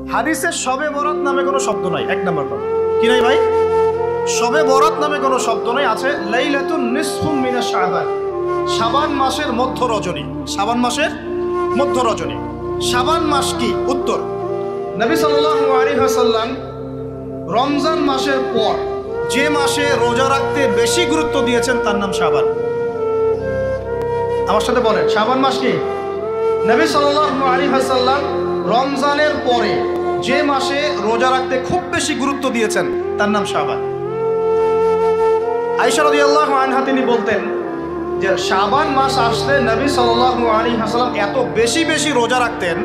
হাদিসে শবে বরাত নামে কোনো শব্দ নাই। এক নম্বর কথা কি নাই ভাই? শবে বরাত নামে কোনো শব্দ নাই। আছে লাইলাতুন নিসফুম মিনাশ শাবান, শাবান মাসের মধ্য রজনী। শাবান মাসের মধ্য রজনী। শাবান মাস কি? উত্তর, নবী সাল্লাল্লাহু আলাইহি ওয়াসাল্লাম রমজান মাসের পর যে মাসে রোজা রাখতে বেশি গুরুত্ব দিয়েছেন তার নাম শাবান। আমার সাথে বলেন, শাবান মাস কি? নবী সাল্লাল্লাহু আলাইহি ওয়াসাল্লাম রমজানের পরে যে মাসে রোজা রাখতে খুব বেশি গুরুত্ব দিয়েছেন তার নাম শাবান। আয়েশা রাদিয়াল্লাহু আনহা তিনি বলতেন যে শাবান মাস আসলে নবী সাল্লাল্লাহু আলাইহি ওয়াসাল্লাম এত বেশি বেশি রোজা রাখতেন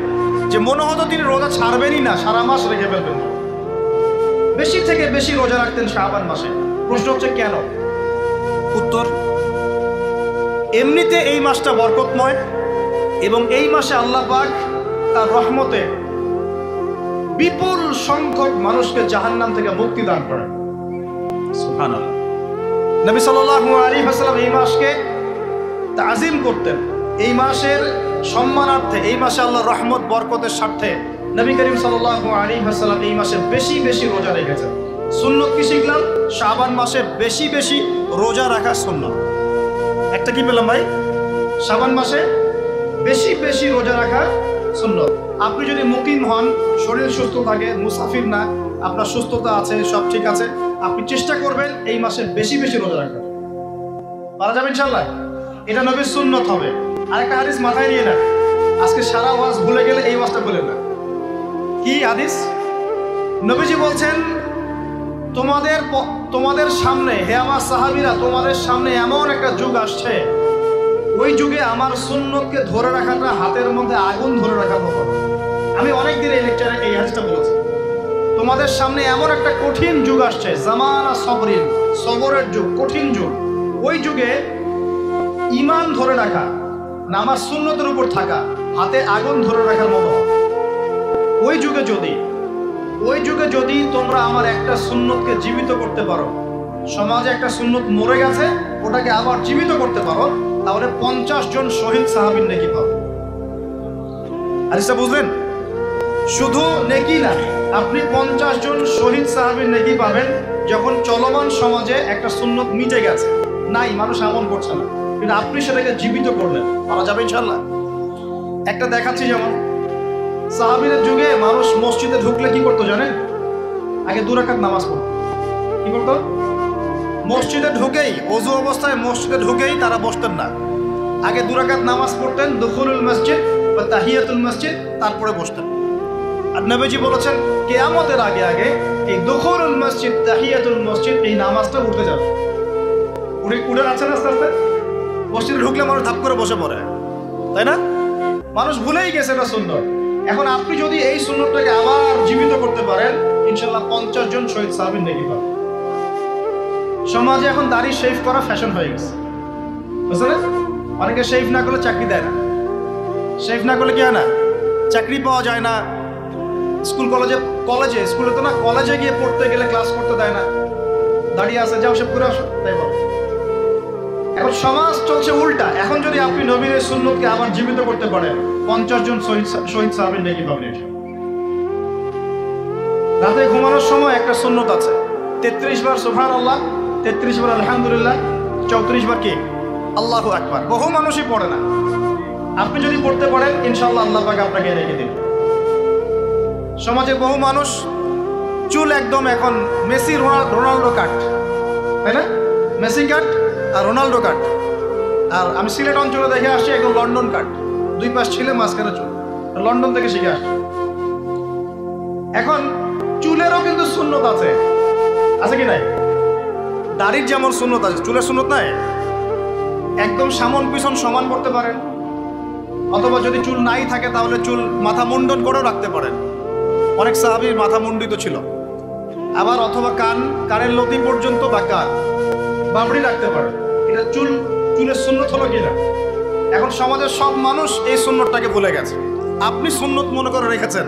যে মনে হতো তিনি রোজা ছাড়বেনই না, সারা মাস রেখে ফেলবেন। বেশি থেকে বেশি রোজা রাখতেন শাবান মাসে। প্রশ্ন হচ্ছে কেন? উত্তর, এমনিতে এই মাসটা বরকতময় এবং এই মাসে আল্লাহ পাক তার রহমতে বিপুল সংখ্যক মানুষকে জাহান্নাম থেকে মুক্তি দান করেন। সুবহানাল্লাহ। নবী সাল্লাল্লাহু আলাইহি ওয়াসাল্লাম এই মাসকে তাজিম করতেন। এই মাসের সম্মানার্থে, এই মাসে আল্লাহর রহমত বরকতের স্বার্থে নবী করিম সাল্লাল্লাহু আলাইহি ওয়াসাল্লাম এই মাসে বেশি বেশি রোজা রেখেছেন। সুন্নত কি শিখলাম? শাবান মাসে বেশি বেশি রোজা রাখা সুন্নত। একটা কি পেলাম ভাই? শাবান মাসে বেশি বেশি রোজা রাখা সুন্নত। আপনি যদি মুকিম হন, শরীর সুস্থ থাকে, মুসাফির না, আপনার সুস্থতা আছে, সব ঠিক আছে, আপনি চেষ্টা করবেন এই মাসে বেশি বেশি রোজা রাখতে। পারা যাবে ইনশাআল্লাহ। এটা নবীর সুন্নত হবে। আরেকটা হাদিস মাথায় নিয়ে নেন, আজকে সারা ওয়াজ ভুলে গেলে এই ওয়াজটা বলেন না। কি হাদিস? নবীজি বলছেন, তোমাদের সামনে, হে আমার সাহাবীরা, তোমাদের সামনে এমন একটা যুগ আসছে, ওই যুগে আমার সুন্নতকে ধরে রাখাটা হাতের মধ্যে আগুন ধরে রাখার মতো। আমি অনেক দিন এই লেকচারে এই হাদিসটা বলেছি। তোমাদের সামনে এমন একটা কঠিন যুগ আসছে, জামানা সবরিন, সবরের যুগ, কঠিন যুগ। ওই যুগে ঈমান ধরে রাখা, নামাজ সুন্নতের উপর থাকা হাতে আগুন ধরে রাখার মতো। ওই যুগে যদি তোমরা আমার একটা সুন্নতকে জীবিত করতে পারো, সমাজে একটা সুন্নত মরে গেছে ওটাকে আবার জীবিত করতে পারো, তাহলে 50 জন শহীদ সাহাবীর নেকি পাবে। হাদিসটা বুঝলেন? শুধু নেকি না, আপনি 50 জন শহীদ সাহাবীর নেকি পাবেন যখন চলমান সমাজে একটা সুন্নত মিটে গেছে, নাই, মানুষ আমল করছে না, কিন্তু আপনি সেটাকে জীবিত করলেন। পারা যাবে ইনশাআল্লাহ। একটা দেখাচ্ছি, যেমন সাহাবীদের যুগে মানুষ মসজিদে ঢুকলে কি করতো জানেন? আগে 2 রাকাত নামাজ পড়তো। কি করতো? মসজিদে ঢুকেই, ওযু অবস্থায় মসজিদে ঢুকেই তারা বসতেন না, আগে 2 রাকাত নামাজ পড়তেন, দুখুলুল মসজিদ বা তাহিয়াতুল মসজিদ, তারপরে বসতেন। আর নবীজি বলেছেন কিয়ামতের আগে আগে এই দুখুলুল মসজিদ, তাহিয়াতুল মসজিদ, এই নামাজটা উঠে যাবে। উঠে আছে না আস্তে আস্তে। মসজিদে ঢুকলে মানুষ ধাপ করে বসে পড়ে, তাই না? মানুষ ভুলেই গেছে এটা সুন্নত। এখন আপনি যদি এই সুন্নতটাকে আবার জীবিত করতে পারেন, ইনশাআল্লাহ 50 জন শহীদ সাহাবীর নেকি পাবেন। সমাজে এখন দাড়ি শেভ করা ফ্যাশন হয়ে গেছে, বুঝলেন? অনেকে শেভ না করলে চাকরি দেয় না। শেভ না করলে কি হয় না? চাকরি পাওয়া যায় না। স্কুলে তো না, কলেজে গিয়ে পড়তে গেলে ক্লাস করতে দেয় না। দাঁড়িয়ে আছে, যাও শেভ করে আসো, তাই বলো। এখন সমাজ চলছে উল্টা। এখন যদি আপনি নবীর সুন্নতকে আবার জীবিত করতে পারেন, 50 জন শহীদ সাহাবীর নেকি পাবেন। রাতে ঘুমানোর সময় একটা সুন্নত আছে, 33 বার সুবহানাল্লাহ, 33 বার আলহামদুলিল্লাহ, 34 বার কি আল্লাহু আকবার। বহু মানুষই পড়ে না। আপনি যদি পড়তে পারেন, ইনশাআল্লাহ আল্লাহ পাক আপনাকে রেখে দিবেন। সমাজে বহু মানুষ চুল একদম এখন মেসি রোনাল্ডো কাট, তাই না? মেসি কাট আর রোনাল্ডো কাট। আর আমি সিলেট অঞ্চলে দেখে আসছি একদম লন্ডন কাট, 2 পাশ ছিলে মাঝখানে চুল, লন্ডন থেকে শিখে আসছি। এখন চুলেরও কিন্তু সুন্নত আছে, আছে কি নাই? দাড়ির যেমন সুন্নত আছে, চুলের সুন্নত নাই। একদম সামন পিছন সমান করতে পারেন, অথবা যদি চুল নাই থাকে তাহলে চুল মাথা মুন্ডন করেও রাখতে পারেন। অনেক সাহাবীর মাথা মুন্ডিত ছিল। আবার অথবা কানের লতি পর্যন্ত বা বাবড়ি রাখতে পারেন। এটা চুলের সুন্নত হলো কিনা? এখন সমাজের সব মানুষ এই সুন্নতটাকে ভুলে গেছে। আপনি সুন্নত মনে করে রেখেছেন,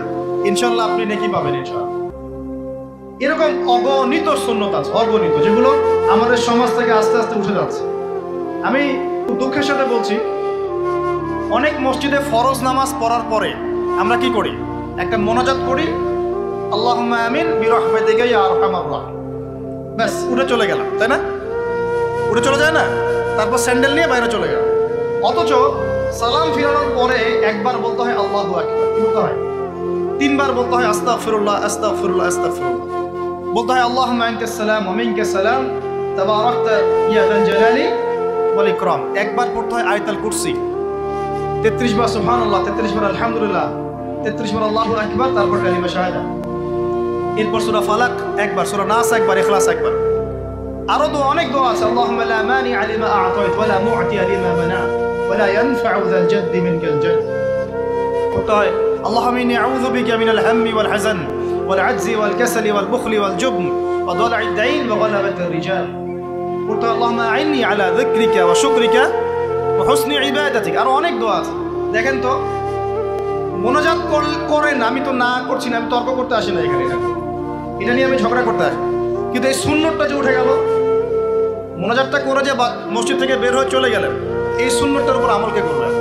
ইনশাআল্লাহ আপনি নেকি পাবেন ইনশাআল্লাহ। এরকম অগণিত সুন্নত আছে, অগণিত, যেগুলো আমাদের সমাজ থেকে আস্তে আস্তে উঠে যাচ্ছে। আমি খুব দুঃখের সাথে বলছি, অনেক মসজিদে ফরজ নামাজ পড়ার পরে আমরা কি করি? একটা মোনাজাত করি, আল্লাহুম্মা আমিন বিরহমাতিকা ইয়া আরহামার রাহিম। ব্যাস উঠে চলে গেলাম, তাই না? উঠে চলে যায় না? তারপর স্যান্ডেল নিয়ে বাইরে চলে গেল। অথচ সালাম ফিরানোর পরে একবার বলতে হয় আল্লাহু আকবার, কি বলতে হয়? 3 বার বলতে হয় আস্তাগফিরুল্লাহ আস্তাগফিরুল্লাহ আস্তাগফিরুল্লাহ। বলতে হয় আল্লাহুম্মা আনতাস সালাম ওয়া মিনকাস সালাম তাবারাকতা ইয়া যাল জালালি ওয়াল ইকরাম। একবার পড়তে হয় আয়াতুল কুরসি, 33 বার সুবহানাল্লাহ, 33 বার আলহামদুলিল্লাহ, 33 বার আল্লাহু আকবার, তারপর কালিমা শাহাদা। এরপর সূরা ফালাক একবার, সূরা নাস একবার, ইখলাস একবার। আরো তো অনেক দোয়া আছে। আল্লাহুম্মা লা মানিআ লিমা আ'তাইত ওয়া লা মু'তিয়া লিমা মানা'ত ওয়া লা ইয়ানফা'ু যাল জাদ্দি মিনকাল জাদ। বলতে হয় আল্লাহুম্মা ইন্নী আউযু বিকা মিনাল হাম্মি ওয়াল হাযান ওয়াল আজজি ওয়াল কাসালি ওয়াল বুখলি ওয়াল জুবন ওয়া দালা'id দাইন ওয়া গালাবাতির রিজাল। বলতে হয় আল্লাহুম্মা আ'ইন্নী আলা যিকরিকা ওয়া শুকরিকা ওয়া হুসনি ইবাদাতিক। আরো অনেক দোয়া আছে। দেখেন তো, মোনাজাত করেন, আমি তো না করছি না, আমি তর্ক করতে আসি না এখানে, এটা নিয়ে আমি ঝগড়া করতে আসি। কিন্তু এই সুন্নতটা যে উঠে গেল, মোনাজাতটা করে যে মসজিদ থেকে বের হয়ে চলে গেলেন, এই সুন্নতটার উপর আমল কে করলেন?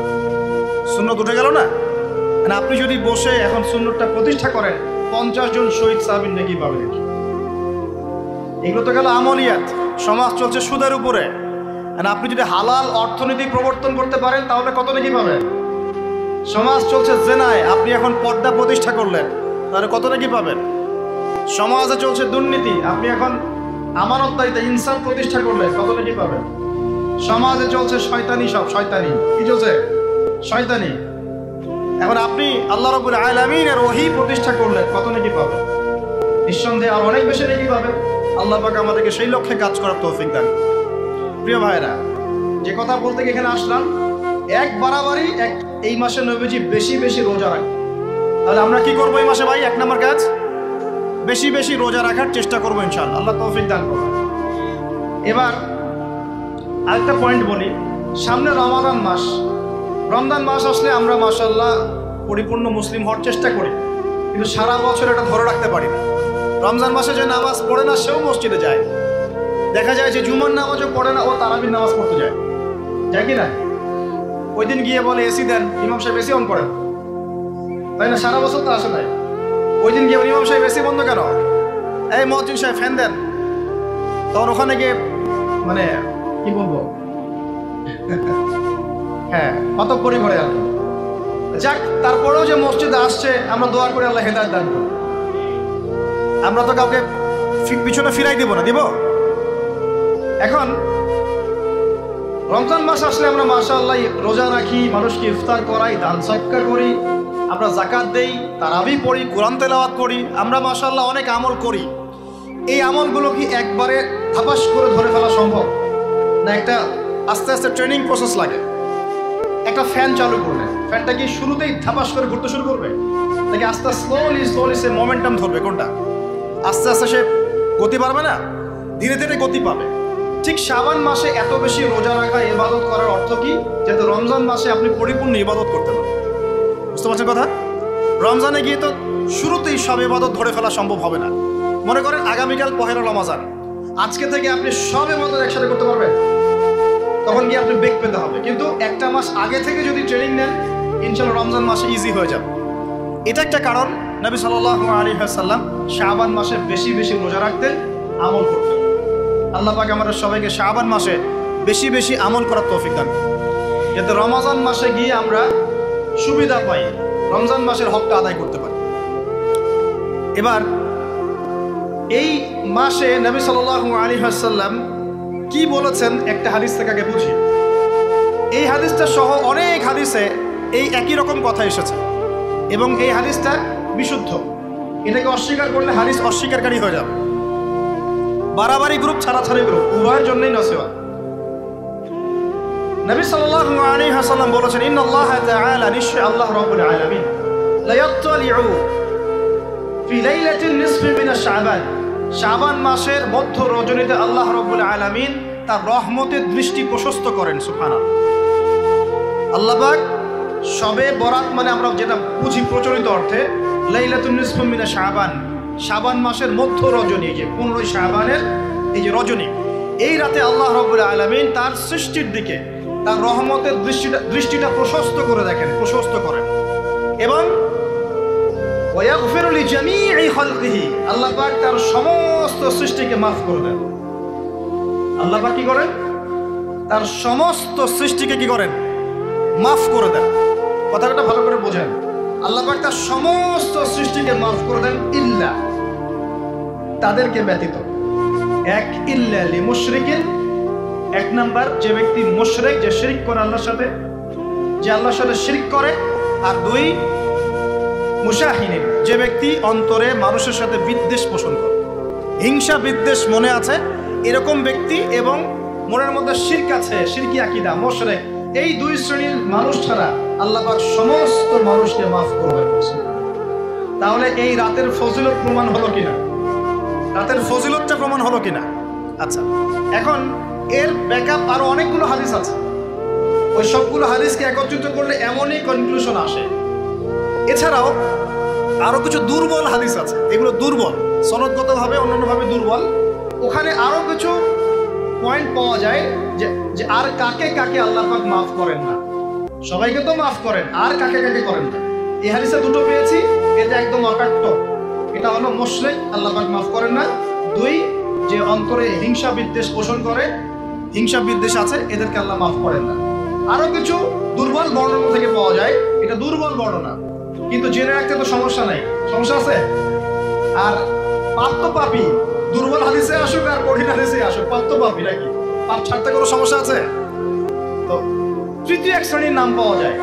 সুন্নত উঠে গেল না? মানে আপনি যদি বসে এখন সুন্নতটা প্রতিষ্ঠা করেন, 50 জন শহীদ সাহাবীর নেকি পাবেন। এগুলো তো গেল আমলিয়াত। সমাজ চলছে সুদের উপরে, মানে আপনি যদি হালাল অর্থনীতি প্রবর্তন করতে পারেন তাহলে কত নেকি পাবেন? সমাজ চলছে জেনায়, আপনি এখন পর্দা প্রতিষ্ঠা করলেন তাহলে কত নেকি পাবেন? সমাজে চলছে দুর্নীতি, আপনি এখন আমানতদারিতা ইনসাফ প্রতিষ্ঠা করলেন, কত নেকি পাবেন? সমাজে চলছে শয়তানি, সব শয়তানি। কি চলছে? শয়তানি। এখন আপনি আল্লাহ রাব্বুল আলামিনের ওহী প্রতিষ্ঠা করলেন, কত নেকি পাবেন? নিঃসন্দেহে আর অনেক বেশি নেকি পাবেন। আল্লাহ পাক আমাদেরকে সেই লক্ষ্যে কাজ করার তৌফিক দান। প্রিয় ভাইরা, যে কথা বলতে গিয়ে এখানে আসলাম, এক বাড়াবাড়ি এই মাসে নবীজি বেশি বেশি রোজা রাখেন। তাহলে আমরা কি করবো এই মাসে ভাই? 1 নম্বর কাজ, বেশি বেশি রোজা রাখার চেষ্টা করবো ইনশাআল্লাহ। আল্লাহ তৌফিক দান করুন। এবার আরেকটা পয়েন্ট বলি, সামনে রমাদান মাস। রমজান মাস আসলে আমরা মাশাআল্লাহ পরিপূর্ণ মুসলিম হওয়ার চেষ্টা করি, কিন্তু সারা বছর এটা ধরে রাখতে পারি না। রমজান মাসে যে নামাজ পড়ে না সেও মসজিদে যায়। দেখা যায় যে জুমার নামাজও পড়ে না, ও তারাবির নামাজ পড়তে যায় কি না? ওই দিন গিয়ে বলে এসি দেন, ইমাম সাহেব এসি অন করেন, তাই না? সারা বছর তো আসে নাই। ওই দিন গিয়ে ইমাম সাহেব এসি বন্ধ কেন? এই মুয়াজ্জিন সাহেব ফ্যান দেন। তখন ওখানে গিয়ে মানে কি বলবো, হ্যাঁ অতঃপরই করে আর কি। যাক, তারপরেও যে মসজিদে আসছে আমরা দোয়া করে আল্লাহ হেদায়েত দান করুন। আমরা তো কাউকে পিছনে ফিরাই দিব না, দিব? এখন রমজান মাস আসলে আমরা মাশাআল্লাহ রোজা রাখি, মানুষকে ইফতার করাই, দান সদকা করি, আমরা যাকাত দেই, তারাবি পড়ি, কোরআন তেলাওয়াত করি, আমরা মাশাআল্লাহ অনেক আমল করি। এই আমলগুলো কি একবারে ধাপাস করে ধরে ফেলা সম্ভব না? একটা আস্তে আস্তে ট্রেনিং প্রসেস লাগে। একটা ফ্যান চালু করলে ফ্যানটা কি শুরুতেই ধাপাস করে ঘুরতে শুরু করবে, নাকি আস্তে স্লোলি সে মোমেন্টাম ধরবে? কোনটা? আস্তে আস্তে সে গতি পাবে না, ধীরে ধীরে গতি পাবে। ঠিক শাবান মাসে এত বেশি রোজা রাখা, ইবাদত করার অর্থ কি? যাতে রমজান মাসে আপনি পরিপূর্ণ ইবাদত করতে পারেন। বুঝতে পারছেন কথা? রমজানে গিয়ে তো শুরুতেই সব ইবাদত ধরে ফেলা সম্ভব হবে না। মনে করেন আগামীকাল পহেলা রমজান, আজকে থেকে আপনি সব ইবাদত একসাথে করতে পারবেন, তখন গিয়ে আপনি বেগ পেতে হবে। কিন্তু একটা মাস আগে থেকে যদি ট্রেনিং নেন, ইনশাআল্লাহ রমজান মাসে ইজি হয়ে যাবে। এটা একটা কারণ নবী সাল্লাল্লাহু আলাইহি ওয়াসাল্লাম শাবান মাসে বেশি বেশি রোজা রাখতেন, আমল করতেন। আল্লাহ পাক আমাদের সবাইকে শাবান মাসে বেশি বেশি আমল করার তৌফিক দান করুন, যাতে রমজান মাসে গিয়ে আমরা সুবিধা পাই, রমজান মাসের হকটা আদায় করতে পারি। এবার এই মাসে নবী সাল্লাল্লাহু আলাইহি ওয়াসাল্লাম কি বলেছেন একটা হাদিস থেকে আগে বুঝি। এই হাদিসটা সহ অনেক হাদিসে এই একই রকম কথা এসেছে এবং এই হাদিসটা বিশুদ্ধ। এটাকে অস্বীকার করলে হাদিস অস্বীকারী হয়ে যাবে। বাড়াবাড়ি গ্রুপ, ছাড়াছাড়ি গ্রুপ, উভয়ের জন্যই নসিহত। নবী সাল্লাল্লাহু আলাইহি ওয়াসাল্লাম বলেছেন, ইন্নাল্লাহা তাআলা, নিশ্চয় আল্লাহ রাব্বুল আলামিন, লা ইয়াত্তালিউ ফি লাইলাতিন নিসফি মিন শাবান, শাবান মাসের মধ্য রজনীতে আল্লাহ রাব্বুল আলামিন তার রহমতের দৃষ্টি প্রশস্ত করেন। সুবহানাল্লাহ। আল্লাহ পাক শবে বরাত মানে আমরা যেটা বুঝি প্রচলিত অর্থে, লাইলাতুন নিসফি মিন শাবান, শাবান মাসের মধ্য রজনী, যে 15 শাবানের এই যে রজনী, এই রাতে আল্লাহ রাব্বুল আলামিন তার সৃষ্টির দিকে তার রহমতের দৃষ্টিটা প্রশস্ত করে দেখেন, প্রশস্ত করেন। এবং ওয়াগফিরু লিজামিই খালকিহি, আল্লাহ পাক তার সমস্ত সৃষ্টিকে মাফ করে দেন। আল্লাহ পাক কি করেন? তার সমস্ত সৃষ্টিকে কি করেন? মাফ করে দেন। কথাটা ভালো করে বোঝেন। আল্লাহ পাক তার সমস্ত সৃষ্টিকে মাফ করে দেন, ইল্লা, তাদেরকে ব্যতীত। এক, ইল্লা লিমুশরিকিন, এক নাম্বার যে ব্যক্তি মুশরিক, যে শিরক করে আল্লাহর সাথে, যে আল্লাহর সাথে শিরক করে। আর দুই, মুশাহিনিন, যে ব্যক্তি অন্তরে মানুষের সাথে বিদ্বেষ পোষণ করে, হিংসা বিদ্বেষ মনে আছে এরকম ব্যক্তি, এবং মনের মধ্যে শিরক আছে, শিরকি আকীদা, মুশরিক, এই দুই শ্রেণীর মানুষ ছাড়া আল্লাহ পাক সমস্ত মানুষকে মাফ করবেন। তাহলে এই রাতের ফজিলত প্রমাণ হলো কিনা? রাতের ফজিলতটা প্রমাণ হলো কিনা? আচ্ছা, এখন এর ব্যাকআপ আরো অনেকগুলো হাদিস আছে। ওই সবগুলো হাদিসকে একত্রিত করলে এমনই কনক্লুশন আসে। এছাড়াও আরো কিছু দুর্বল হাদিস আছে, এগুলো দুর্বল, সনদগতভাবে অন্যান্যভাবে দুর্বল। ওখানে আরো কিছু পয়েন্ট পাওয়া যায় যে আর কাকে কাকে আল্লাহ পাক মাফ করেন না। সবাইকে তো মাফ করেন, আর কাকে কাকে করেন না। এই হাদিসে দুটো পেয়েছি, এটা একদম অকাট্য। এটা হলো মুশরিক, আল্লাহ পাক মাফ করেন না। দুই, যে অন্তরে হিংসা বিদ্বেষ পোষণ করে, হিংসা বিদ্বেষ আছে, এদেরকে আল্লাহ মাফ করেন না। আরো কিছু দুর্বল বর্ণনা থেকে পাওয়া যায়, এটা দুর্বল বর্ণনা, কিন্তু জেনে রাখতে তো সমস্যা নাই। সমস্যা আছে? আর পাপ তো পাপী, দুর্বল হাদিসে আসুক আর কঠিন হাদিসে আসুক, পাপ তো পাপী নাকি? পাপ ছাড়তে কোনো সমস্যা আছে? তো তৃতীয় এক শ্রেণীর নাম পাওয়া যায়,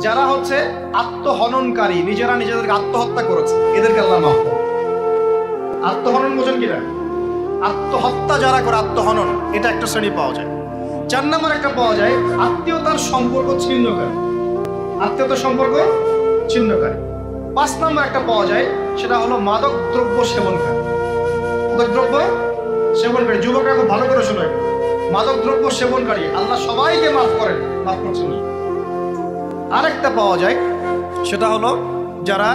যারা হচ্ছে আত্মহননকারী, নিজেরা নিজেদেরকে আত্মহত্যা করেছে, এদেরকে আল্লাহ মাফ করেন। আত্মহনন বোঝেন কিনা? আত্মহত্যা যারা করে, আত্মহনন, এটা একটা শ্রেণী পাওয়া যায়। 4 নম্বর একটা পাওয়া যায় আত্মীয়তার সম্পর্ক ছিন্নকারী, আত্মীয়তার সম্পর্ক ছিন্নকারী। 5 নম্বর একটা পাওয়া যায়, সেটা হলো মাদক দ্রব্য সেবনকারী। মাদক দ্রব্য সেবনকারী, যুবকরা খুব ভালো করে শোনে, মাদক দ্রব্য সেবনকারী আল্লাহ সবাইকে মাফ করেন, মাফ করছেন। আরেকটা পাওয়া যায়, সেটা হলো যারা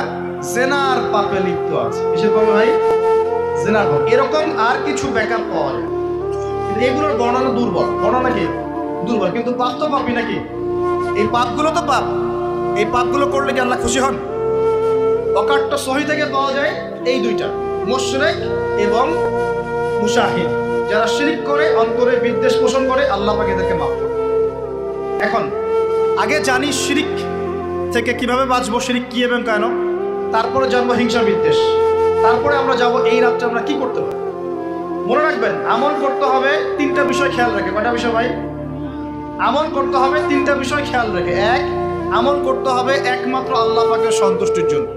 জেনার পাপে লিপ্ত আছে। কিসের পাপে ভাই? জেনার পাপ। এরকম আর কিছু ব্যাকআপ পাওয়া যায়, কিন্তু এগুলোর বর্ণনা দুর্বল। বর্ণনা কি? দুর্বল, কিন্তু পাপ তো পাপই নাকি? এই পাপগুলো তো পাপ, এই পাপগুলো করলে কি আল্লাহ খুশি হন? অকাট্য সহি থেকে পাওয়া যায় এই দুইটা, মুশরিক এবং মুশাহিদ, যারা শিরক করে, অন্তরে বিদ্বেষ পোষণ করে, আল্লাহ পাক এদেরকে মাফ করেন। এখন আগে জানি শিরক থেকে কিভাবে বাঁচবো, শিরক কি এবং কেন, তারপরে জানবো হিংসা বিদ্বেষ, তারপরে আমরা যাব এই রাত্রে আমরা কি করতে পারি। মনে রাখবেন, আমল করতে হবে 3টা বিষয় খেয়াল রেখে। কয়টা বিষয় ভাই? আমল করতে হবে 3টা বিষয় খেয়াল রেখে। এক, আমল করতে হবে একমাত্র আল্লাহ পাকের সন্তুষ্টির জন্য।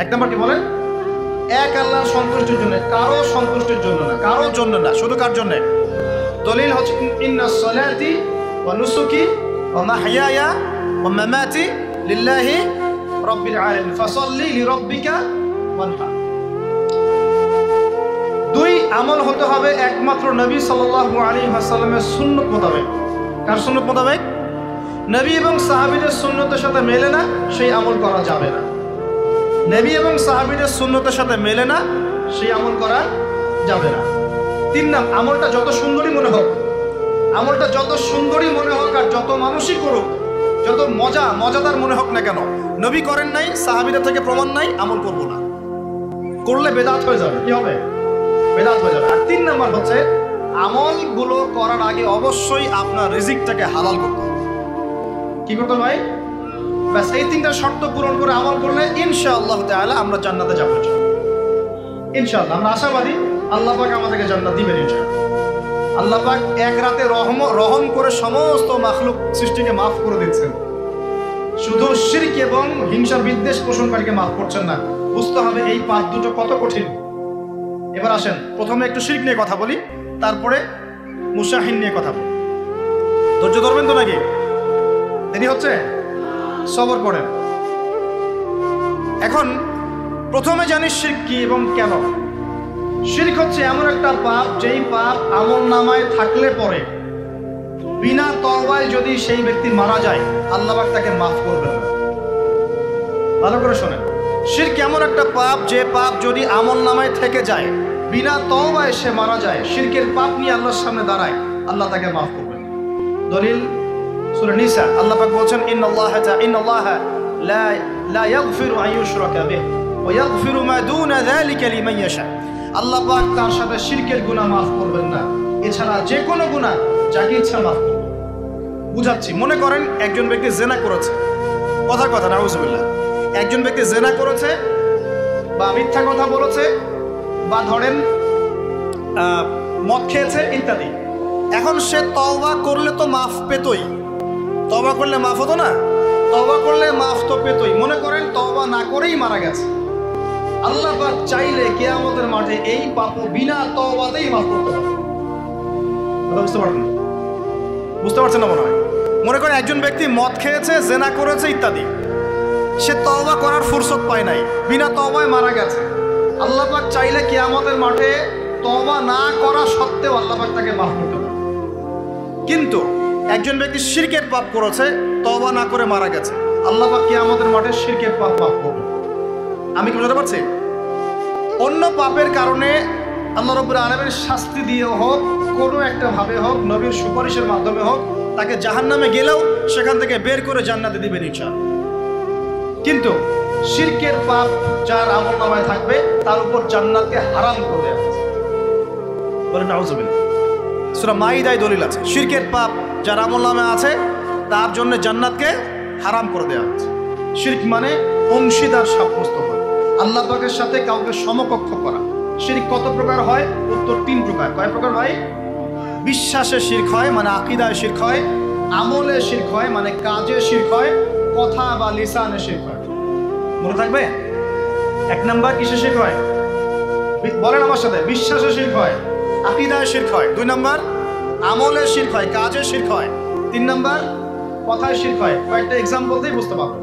1 নম্বর কি বলেন? এক আল্লাহর সন্তুষ্টির জন্য, কারো সন্তুষ্টির জন্য না, কারো জন্য না, শুধু কার জন্য? দলিল হচ্ছে ইন্নাস সালাতি ওয়া নুসুকি ওয়া মাহইয়ায়া ওয়া মামাতি লিল্লাহি রাব্বিল আলামিন ফাসাল্লি লিরাব্বিকা ওয়ানহার। 2, আমল হতে হবে একমাত্র নবী সাল্লাল্লাহু আলাইহি ওয়াসাল্লামের সুন্নাত মোতাবেক। কার সুন্নাত মোতাবেক? নবী এবং সাহাবীদের সুন্নতের সাথে মেলে না, সেই আমল করা যাবে না। নবী এবং সাহাবীদের সুন্নতের সাথে মেলে না, সেই আমল করা যাবে না। 3 নম্বর, আমলটা যত সুন্দরই মনে হোক, আমলটা যত সুন্দরই মনে হোক আর যত মানুষই করুক, যত মজাদার মনে হোক না কেন, নবী করেন নাই, সাহাবীদের থেকে প্রমাণ নাই, আমল করব না। করলে বেদাত হয়ে যাবে। কি হবে? বেদাত হয়ে যাবে। আর 3 নম্বর হচ্ছে, আমলগুলো করার আগে অবশ্যই আপনার রিজিকটাকে হালাল করতে হবে। কি করতে ভাই? ব্যাস, এই 3টা শর্ত পূরণ করে আমল করলে ইনশাআল্লাহ তাআলা আমরা জান্নাতে যাব। ইনশাআল্লাহ আমরা আশাবাদী, আল্লাহ পাক আমাদেরকে জান্নাত দিবেন ইনশাআল্লাহ। আল্লাহ পাক এক রাতে রহম করে সমস্ত মাখলুক সৃষ্টিকে মাফ করে দিচ্ছেন, শুধু শিরক এবং হিংসা বিদ্বেষ পোষণকারীকে মাফ করছেন না। বুঝতে হবে এই পাপ দুটো কত কঠিন। এবার আসেন, প্রথমে একটু শিরক নিয়ে কথা বলি, তারপরে মুশাহিন নিয়ে কথা বলি। ধৈর্য ধরবেন তো নাকি? দেরি হচ্ছে? সবর করেন। এখন প্রথমে জানি শিরক কি এবং কেন। শিরক হচ্ছে এমন একটা পাপ, যেই পাপ আমল নামায় থাকলে পরে বিনা তওবায় যদি সেই ব্যক্তি মারা যায়, আল্লাহ পাক তাকে মাফ করবেন না। ভালো করে শোনেন, শিরক এমন একটা পাপ, যে পাপ যদি আমল নামায় থেকে যায়, বিনা তওবায় সে মারা যায়, শিরকের পাপ নিয়ে আল্লাহর সামনে দাঁড়ায়, আল্লাহ তাকে মাফ করবেন। দলিল সূরা নিসা, আল্লাহ পাক বলছেন ইন্নাল্লাহা লা ইয়াগফিরু আন ইউশরাকা বিহি ওয়াগফিরু মা দুনা যালিকা লিমান ইয়াশা। আল্লাহ পাক তার সাথে শিরকের গুনাহ মাফ করবেন না, এছাড়া যে কোনো গুনাহ যাকে ইচ্ছা মাফ করবেন। বুঝাচ্ছি, মনে করেন একজন ব্যক্তি জিনা করেছে, কথা নাউজুবিল্লাহ, একজন ব্যক্তি জিনা করেছে বা মিথ্যা কথা বলেছে বা ধরেন মদ খেয়েছে ইত্যাদি। এখন সে তওবা করলে তো মাফ পেতই, তওবা করলে মাফ হতো না? তওবা করলে মাফ তো পেতই। মনে করেন তওবা না করেই মারা গেছে, আল্লাহ পাক চাইলে কিয়ামতের মাঠে এই পাপ বিনা তওবাতেই মাফ করতে পারবে। বুঝতে পারবেন? বুঝতে পারছেন না মনে হয়? মনে করেন একজন ব্যক্তি মদ খেয়েছে, জিনা করেছে ইত্যাদি, সে তওবা করার ফুরসত পায় নাই, বিনা তওবায় মারা গেছে। আল্লাহ পাক চাইলে কিয়ামতের মাঠে তওবা না করা সত্ত্বেও আল্লাহ পাক তাকে মাফ করতে পারে। কিন্তু একজন ব্যক্তি শিরকের পাপ করেছে, তওবা না করে মারা গেছে, আল্লাহ পাক কিয়ামতের মাঠে শিরকের পাপ মাফ করবে। আমি কি বুঝতে পারছি? অন্য পাপের কারণে আল্লাহ রাব্বুল আলামিন শাস্তি দিয়ে হোক, কোনো একটা ভাবে হোক, নবীর সুপারিশের মাধ্যমে হোক, তাকে জাহান্নামে গেলেও সেখান থেকে বের করে জান্নাতে দিবেন ইনশাআল্লাহ। কিন্তু শিরকের পাপ যার আমলনামায় থাকবে তার উপর জান্নাতকে হারাম করে দেওয়া হয়েছে। বলেন নাউজুবিল্লাহ। সূরা মাইদায় দলিল আছে, শিরকের পাপ যার আমলনামায় আছে তার জন্য জান্নাতকে হারাম করে দেওয়া হয়েছে। শিরক মানে অংশীদার সাব্যস্ত করা, আল্লাহ পাকের সাথে কাউকে সমকক্ষ করা। শিরক কত প্রকার হয়? উত্তর 3 প্রকার। কয় প্রকার ভাই? বিশ্বাসে শিরক হয়, মানে আকীদায় শিরক হয়, আমলে শিরক হয়, মানে কাজে শিরক হয়, কথা বা লিসানে শিরক হয়। মনে থাকবে? 1 নাম্বার কিসে শিরক হয়? বলেন আমার সাথে। বিশ্বাসে শিরক হয়, আকীদায় শিরক হয়। 2 নাম্বার আমলে শিরক হয়, কাজে শিরক হয়। 3 নাম্বার কথায় শিরক হয়। কয়েকটা এক্সাম্পল দিয়ে বুঝতে পারবেন।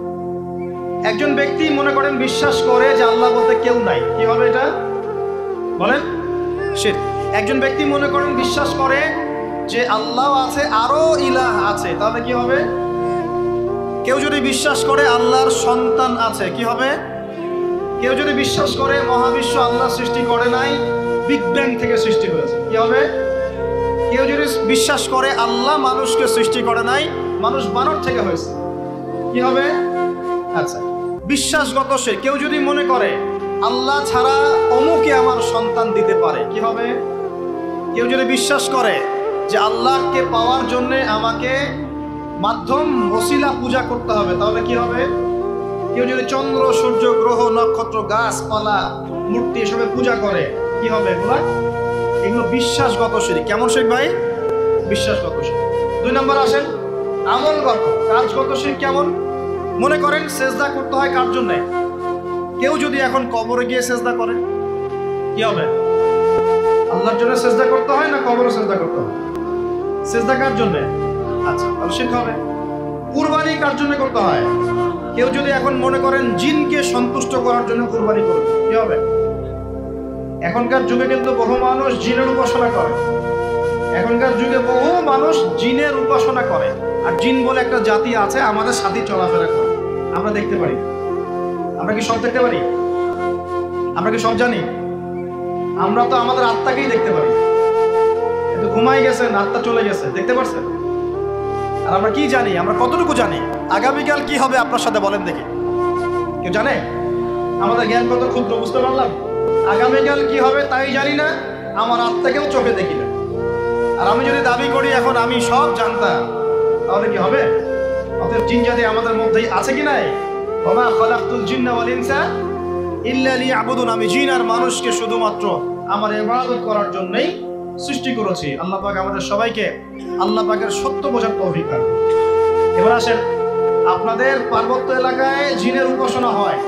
একজন ব্যক্তি মনে করেন বিশ্বাস করে যে আল্লাহ বলতে কেউ নাই, কি হবে এটা? বলেন শিরক। একজন ব্যক্তি মনে করেন বিশ্বাস করে যে আল্লাহ আছে, আরো ইলাহ আছে, তাহলে কি হবে? কেউ যদি বিশ্বাস করে আল্লাহর সন্তান আছে, কি হবে? কেউ যদি বিশ্বাস করে মহাবিশ্ব আল্লাহ সৃষ্টি করে নাই, বিগ ব্যাং থেকে সৃষ্টি হয়েছে, কি হবে? কেউ যদি বিশ্বাস করে আল্লাহ মানুষকে সৃষ্টি করে নাই, মানুষ বানর থেকে হয়েছে, কি হবে? আচ্ছা, বিশ্বাসগত সে। কেউ যদি মনে করে আল্লাহ ছাড়া অমুকে আমার সন্তান দিতে পারে, কি হবে? কেউ যদি বিশ্বাস করে যে আল্লাহকে পাওয়ার জন্য আমাকে মাধ্যম ওসিলা পূজা করতে হবে, তাহলে কি হবে? কেউ যদি চন্দ্র, সূর্য, গ্রহ, নক্ষত্র, গাছপালা, মূর্তি এসবে পূজা করে, কি হবে? এগুলো বিশ্বাসগত শিরক। কেমন শিরক ভাই? বিশ্বাসগত শিরক। 2 নম্বর আসেন আমলগত, কাজগত শিরক। কেমন? মনে করেন সেজদা করতে হয় কার জন্য? কেউ যদি এখন কবরে গিয়ে সেজদা করে, কি হবে? আল্লাহর জন্য সেজদা করতে হয় না কবরে সেজদা করতে হয়? সেজদা কার জন্য? আচ্ছা, তাহলে শিরক হবে। কুরবানি কার জন্য করতে হয়? কেউ যদি এখন মনে করেন জিনকে সন্তুষ্ট করার জন্য কুরবানি করবে, কি হবে? এখনকার যুগে কিন্তু বহু মানুষ জিনের উপাসনা করে, এখনকার যুগে বহু মানুষ জিনের উপাসনা করে। আর জিন বলে একটা জাতি আছে, আমাদের সাথে চলাফেরা করে, আমরা দেখতে পারি। আমরা কি সব দেখতে পারি? আমরা কি সব জানি? আমরা তো আমাদের আত্মাকেই দেখতে পারি। কিন্তু ঘুমাই গেছেন, আত্মা চলে গেছে, দেখতে পারছেন? আর আমরা কি জানি? আমরা কতটুকু জানি আগামীকাল কি হবে আপনার সাথে? বলেন দেখি, কেউ জানে? আমাদের জ্ঞান কত ক্ষুদ্র, বুঝতে পারলাম। আগামীকাল কি হবে তাই জানি না, আমার আত্মাকেও চোখে দেখি না। আর আমি যদি দাবি করি এখন আমি সব জানতাম, তাহলে কি হবে? অতএব জিন জাতি আমাদের মধ্যেই আছে কি নাই? ওমা খালাকতুল জিন্না ওয়াল ইনসা ইল্লা লিয়াবুদুন। আমি জিন আর মানুষকে শুধুমাত্র আমার ইবাদত করার জন্যই সৃষ্টি করেছি। আল্লাহ পাক আমাদের সবাইকে আল্লাহ পাকের সত্য বোঝার তৌফিক দান। এবার আসেন, আপনাদের পার্বত্য এলাকায় জিনের উপাসনা হয়।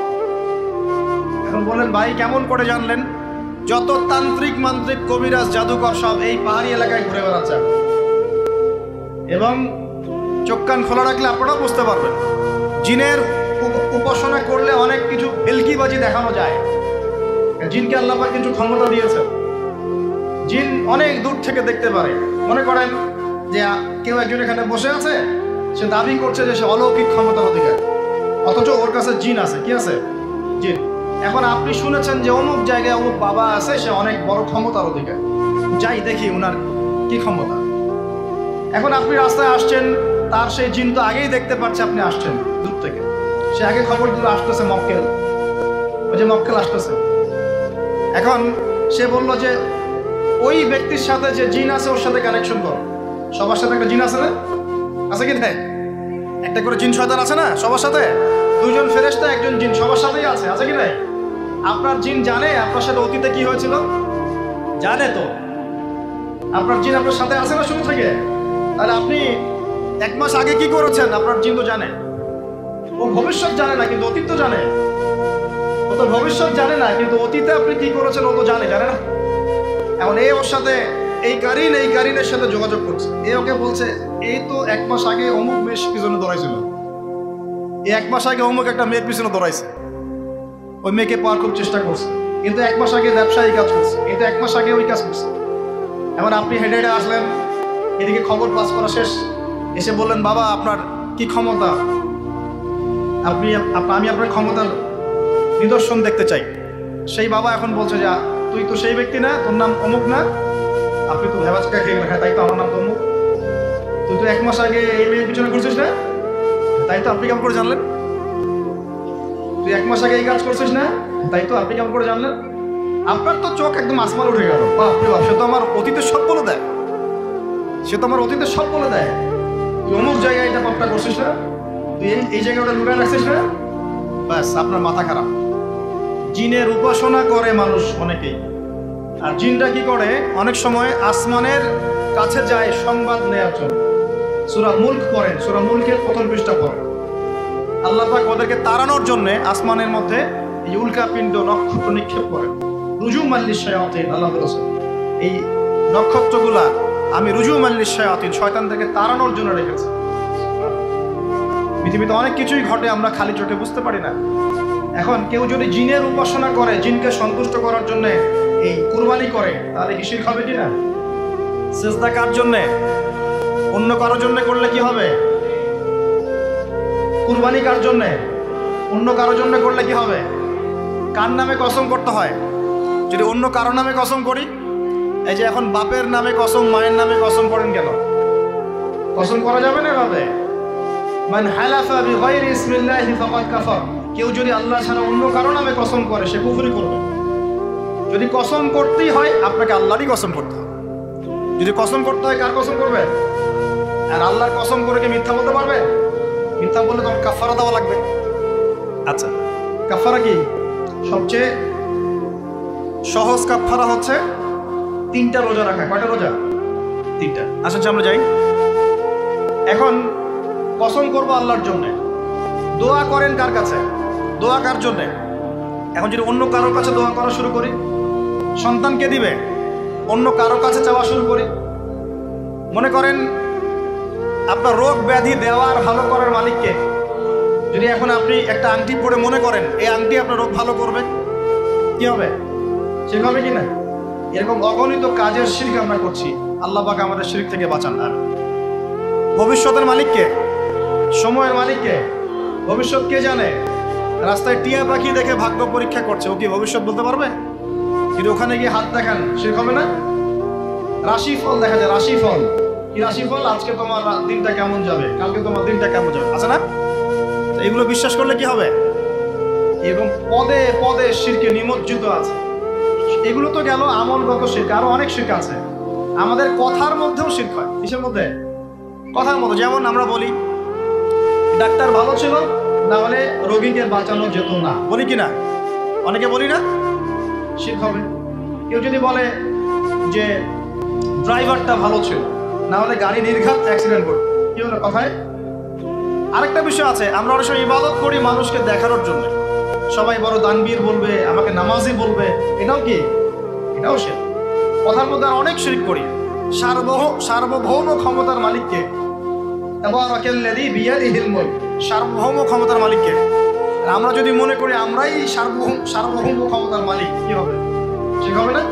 এখন বলেন ভাই কেমন করে জানলেন? যত তান্ত্রিক, মান্ত্রিক, কবিরাজ, জাদুকর সব এই পাহাড়ি এলাকায় ঘুরে বেড়াচ্ছে, এবং চোখ কান খোলা রাখলে আপনারাও বুঝতে পারবেন। জিনের উপাসনা করলে অনেক কিছু ভেলকিবাজি দেখানো যায়। জিনকে আল্লাহ পাক কিছু ক্ষমতা দিয়েছে, জিন অনেক দূর থেকে দেখতে পারে। মনে করেন যে কেউ একজন এখানে বসে আছে, সে দাবি করছে যে সে অলৌকিক ক্ষমতার অধিকার, অথচ ওর কাছে জিন আছে। কি আছে? জিন। এখন আপনি শুনেছেন যে অমুক জায়গায় অমুক বাবা আছে, সে অনেক বড় ক্ষমতার অধিকার, যাই দেখি ওনার কি ক্ষমতা। এখন আপনি রাস্তায় আসছেন, তার সেই জিন তো আগেই দেখতে পাচ্ছে আপনি আসছেন দূর থেকে, সে আগে খবর দিল আসতেছে মক্কেল, যে মক্কেল আসতেছে। এখন সে বলল যে ওই ব্যক্তির সাথে যে জিন আছে ওর সাথে কানেকশন কর। সবার সাথে একটা জিন আছে না, আছে কি না? একটা করে জিন শয়তান আছে না সবার সাথে, দুইজন ফেরেশতা একজন জিন সবার সাথেই আছে, আছে কি না? আপনার জিন জানে আপনার সাথে অতীতে কি হয়েছিল? জানে তো। আপনার জিন আপনার সাথে আছে না শুরু থেকে? আর আপনি 1 মাস আগে কি করেছেন আপনার জিন তো জানে। ও ভবিষ্যৎ জানে না কিন্তু অতীত তো জানে। ও তো ভবিষ্যৎ জানে না কিন্তু অতীতে আপনি কি করেছেন ও তো জানে না? এখন ওর সাথে এই কারিনের সাথে যোগাযোগ করছে। ওকে বলছে এই তো 1 মাস আগে অমুক মেয়ের পিছনে দৌড়াইছিল, এই 1 মাস আগে অমুক একটা মেয়ের পিছনে দৌড়াইছে, ওই মেয়েকে পাওয়ার খুব চেষ্টা করছে, কিন্তু 1 মাস আগে ব্যবসায়ী কাজ করছে, কিন্তু 1 মাস আগে ওই কাজ করছে। এখন আপনি হেঁটে হেঁটে আসলেন, এদিকে খবর পাস করা শেষ, এসে বললেন বাবা আপনার কি ক্ষমতা, আমি আপনার ক্ষমতার নিদর্শন দেখতে চাই। সেই বাবা এখন বলছে যে তুই তো সেই ব্যক্তি না, তোর নাম অমুক না, আপনি তো ভেবাচকা খেয়ে লেখা, তাই তো আমার নাম তো অমুক। তুই তো 1 মাস আগে এই মেয়ের পিছনে ঘুরছিস না, তাই তো আপনি কেমন করে জানলেন? তুই 1 মাস আগে এই কাজ করছিস না, তাই তো আপনি কেমন করে জানলেন? আপনার তো চোখ একদম আসমান উঠে গেল, বাপরে বাপ, সে তো আমার অতীতের সব বলে দেয়, সে তো আমার অতীতের সব বলে দেয়। তুই অমুক জায়গায় এটা পাপটা করছিস না, তুই এই জায়গায় ওটা লুকায় রাখছিস না, ব্যাস আপনার মাথা খারাপ। জিনের উপাসনা করে মানুষ অনেকেই, আর জিনটা কি করে অনেক সময় আসমানের কাছে যায় সংবাদ নেওয়ার জন্য। সূরা মুলক পড়েন, সূরা মুলকের প্রথম পৃষ্ঠা পড়েন। আল্লাহ পাক ওদেরকে তাড়ানোর জন্য আসমানের মধ্যে এই উল্কাপিণ্ড নক্ষত্র নিক্ষেপ করেন। রুজু মাল্লিশ শায়াতিন, আল্লাহ বলেছেন এই নক্ষত্রগুলা আমি রুজু মাল্লিশ শায়াতিন, শয়তানদেরকে তাড়ানোর জন্য রেখেছি। পৃথিবীতে অনেক কিছুই ঘটে আমরা খালি চোখে বুঝতে পারি না। এখন কেউ যদি জিনের উপাসনা করে, জিনকে সন্তুষ্ট করার জন্য এই কুরবানি করে, তাহলে কি শিরক হবে কিনা? সিজদা কার জন্যে? অন্য কারোর জন্য করলে কি হবে? কুরবানি কার জন্যে? অন্য কারোর জন্য করলে কি হবে? কার নামে কসম করতে হয়? যদি অন্য কারো নামে কসম করি, এই যে এখন বাপের নামে কসম, মায়ের নামে কসম করেন কেন? কসম করা যাবে না ভাবে। মান হালাফা বিগাইরি ইসমিল্লাহি ফাকাদ কাফার, কেউ যদি আল্লাহ ছাড়া অন্য কারো নামে কসম করে সে কুফরি করবে। যদি কসম করতেই হয় আপনাকে আল্লাহরই কসম করতে হবে। যদি কসম করতে হয় কার কসম করবে? আর আল্লাহর কসম করে কি মিথ্যা বলতে পারবে? মিথ্যা বললে তখন কাফারা দেওয়া লাগবে। আচ্ছা, কাফারা কি? সবচেয়ে সহজ কাফারা হচ্ছে 3টা রোজা রাখা। কয়টা রোজা? 3টা। আসেন আমরা যাই। এখন কসম করবো আল্লাহর জন্য, দোয়া করেন কার কাছে? দোয়া কার জন্যে? এখন যদি অন্য কারোর কাছে দোয়া করা শুরু করি, সন্তানকে দিবে, অন্য কারোর কাছে চাওয়া শুরু করি, মনে করেন আপনার রোগ ব্যাধি দেওয়ার ভালো করার মালিককে, যদি এখন আপনি একটা আংটি পরে মনে করেন এই আংটি আপনার রোগ ভালো করবে, কি হবে? ঠিক হবে কি না? এরকম অগণিত কাজের শিরক আমরা করছি। আল্লাহ পাক আমাদের শিরক থেকে বাঁচান। আর ভবিষ্যতের মালিককে, সময়ের মালিককে, ভবিষ্যৎ কে জানে? রাস্তায় টিয়া পাখি দেখে ভাগ্য পরীক্ষা করছে, ও কি ভবিষ্যৎ বলতে পারবে? কিন্তু ওখানে গিয়ে হাত দেখান, শিরক হবে না? রাশিফল দেখা যায়, রাশিফল কি? রাশিফল আজকে তোমার দিনটা কেমন যাবে, কালকে তোমার দিনটা কেমন যাবে, আছে না? এগুলো বিশ্বাস করলে কি হবে? এবং পদে পদে শিরকে নিমজ্জিত আছে। এগুলো তো গেল আমলগত শিরক, আরো অনেক শিরক আছে। আমাদের কথার মধ্যেও শিরক হয়। কিসের মধ্যে? কথার মধ্যে। যেমন আমরা বলি ডাক্তার ভালো ছিল, না হলে রোগীকে বাঁচানো যেত না, বলি কি না? অনেকে বলি না? শিরক হবে। কেউ যদি বলে যে ড্রাইভারটা ভালো ছিল, না হলে গাড়ি নির্ঘাত অ্যাক্সিডেন্ট করবে, কি হলো কথায়? আরেকটা বিষয় আছে, আমরা অনেক সময় ইবাদত করি মানুষকে দেখানোর জন্য, সবাই বড় দানবীর বলবে, আমাকে নামাজি বলবে, এটাও কি? এটাও শিরক। কথার মধ্যে আর অনেক শিরক করি। সার্বভৌম ক্ষমতার মালিককে, তাবারাকাল্লাযী বিয়াদিহিল মুলক, সার্বভৌম ক্ষমতার মালিককে আমরা যদি মনে করি আমরাই সার্বভৌম ক্ষমতার মালিক, কি হবে? ঠিক হবে না?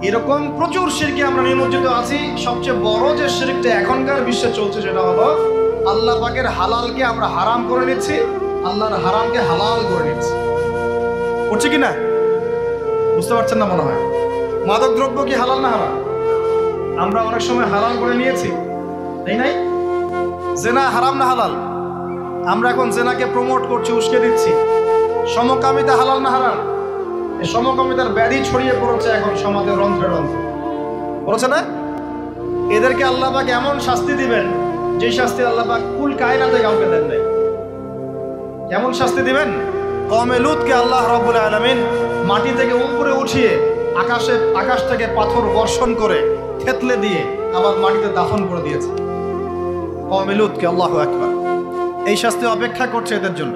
এরকম প্রচুর শিরকে আমরা নিমজ্জিত আছি। সবচেয়ে বড় যে শিরকটা এখনকার বিশ্বে চলছে সেটা হলো আল্লাহ পাকের হালালকে আমরা হারাম করে নিচ্ছি, আল্লাহর হারামকে হালাল করে নিচ্ছি। করছে কি না? বুঝতে পারছেন না মনে হয়। মাদক দ্রব্য কি হালাল না হারাম? আমরা অনেক সময় হালাল করে নিয়েছি, তাই নাই? জেনা হারাম না হালাল? আমরা এখন জেনাকে প্রমোট করছি, উস্কে দিচ্ছি, সমকামিতা হালাল না হারাম? এই সমকামিতার ব্যাধি ছড়িয়ে পড়েছে এখন সমাজের রন্ধ্রে রন্ধ্রে, বলছে না? এদেরকে আল্লাহ পাক এমন শাস্তি দিবেন যে শাস্তি আল্লাহ পাক কুল কায়নাতে কাউকে দেন নাই। কেমন শাস্তি দিবেন? কওমে লূতকে আল্লাহ রাব্বুল আলামিন মাটি থেকে উপরে উঠিয়ে আকাশ থেকে পাথর বর্ষণ করে থেতলে দিয়ে আবার মাটিতে দাফন করে দিয়েছে কওমে লূতকে। আল্লাহু আকবার। এই শাস্তি অপেক্ষা করছে এদের জন্য।